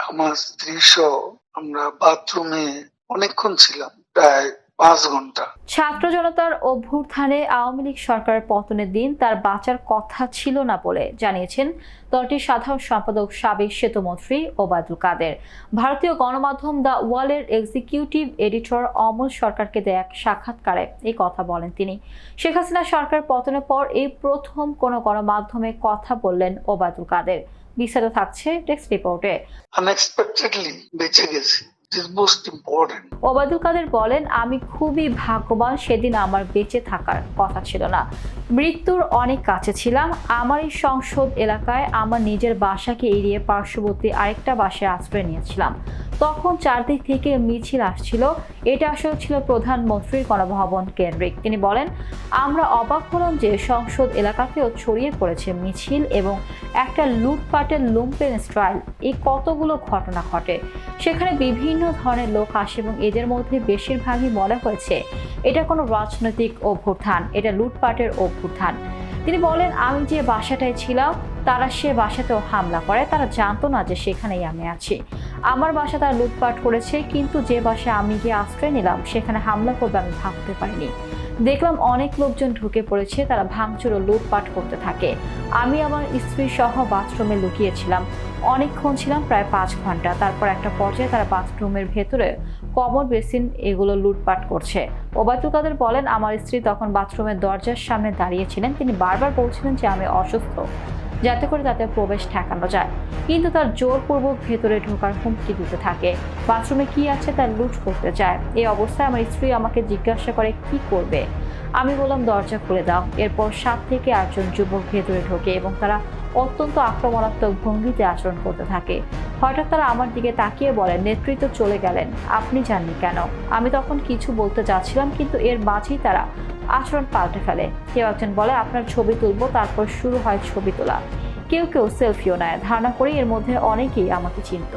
আমার স্ত্রী সহ আমরা বাথরুমে অনেকক্ষণ ছিলাম, প্রায় 5 ঘন্টা। ছাত্র জনতার অভ্যুত্থানে আওয়ামী লীগ সরকারের পতনের দিন তার বাঁচার কথা ছিল না বলে জানিয়েছেন দলটির সাধারণ সম্পাদক সাবেক সেতুমন্ত্রী ওবায়দুল কাদের। ভারতীয় গণমাধ্যম দ্য ওয়ালের এক্সিকিউটিভ এডিটর অমল সরকারকে দেয়া এক সাক্ষাৎকারে এই কথা বলেন তিনি। শেখ হাসিনা সরকার পতনের পর এই প্রথম কোনো গণমাধ্যমে কথা বললেন ওবায়দুল কাদের। বিস্তারিত থাকছে ডেস্ক রিপোর্টে। আনএক্সপেক্টেডলি বেঁচে গেছি। It is most important. Obaidul Quader বলেন, আমি খুবই ভাগ্যবান, সেদিন আমার বেঁচে থাকার কথা ছিল না, মৃত্যুর অনেক কাছে ছিলাম। আমার এই সংসদ এলাকায় আমার নিজের বাসাকে এড়িয়ে পার্শ্ববর্তী আরেকটা বাসায় আশ্রয় নিয়েছিলাম। তখন চারদিক থেকে মিছিল আসছিল, এটা আসলে ছিল প্রধানমন্ত্রীর গণভবন কেন্দ্রিক। তিনি বলেন, আমরা অবাক হলাম যে সংসদ এলাকাতেও ছড়িয়ে পড়েছে মিছিল এবং একটা লুটপাটের লুম্পেন স্টাইল। এই কতগুলো ঘটনা ঘটে, সেখানে বিভিন্ন ধরনের লোক আসে এবং এদের মধ্যে বেশিরভাগই মনে হয়েছে এটা কোনো রাজনৈতিক অভ্যুত্থান, এটা লুটপাটের অভ্যুত্থান। তিনি বলেন, আমি যে বাসাটায় ছিলাম তারা সে বাসাতেও হামলা করে, তারা জানতো না যে সেখানেই আমি আছি। আমার বাসা তারা লুটপাট করেছে, কিন্তু যে বাসায় আমি গিয়ে আশ্রয় নিলাম সেখানে হামলা করবে আমি ভাবতে পারিনি। দেখলাম অনেক লোকজন ঢুকে পড়েছে, তারা ভাঙচুর ও লুটপাট করতে থাকে। আমি আমার স্ত্রী সহ বাথরুমে লুকিয়েছিলাম, অনেকক্ষণ ছিলাম, প্রায় 5 ঘন্টা। তারপর একটা পর্যায়ে তারা বাথরুমের ভেতরে কমর বেসিন এগুলো লুটপাট করছে। ওবায়দুল কাদের বলেন, আমার স্ত্রী তখন বাথরুমের দরজার সামনে দাঁড়িয়েছিলেন। তিনি বারবার বলছিলেন যে আমি অসুস্থ, যাতে করে তাতে প্রবেশ ঠেকানো যায়, কিন্তু তার জোরপূর্বক ভেতরে ঢোকার হুমকি দিতে থাকে। বাথরুমে কি আছে তা লুট করতে চায়। এই অবস্থায় আমার স্ত্রী আমাকে জিজ্ঞাসা করে কি করবে। আমি বললাম দরজা খুলে দাও। এরপর 7 থেকে 8 জন যুবক ভেতরে ঢোকে এবং তারা অত্যন্ত আক্রমণাত্মক ভঙ্গিতে আচরণ করতে থাকে। হঠাৎ তারা আমার দিকে তাকিয়ে বলেন, নেতৃত্ব চলে গেলেন, আপনি জাননি কেন? আমি তখন কিছু বলতে যাচ্ছিলাম, কিন্তু এর মাঝেই তারা আচরণ পাল্টে ফেলে। কেউ একজন বলে, আপনার ছবি তুলবো। তারপর শুরু হয় ছবি তোলা। কেউ কেউ সেলফিও নেয়। ধারণা করি এর মধ্যে অনেকেই আমাকে চিনত।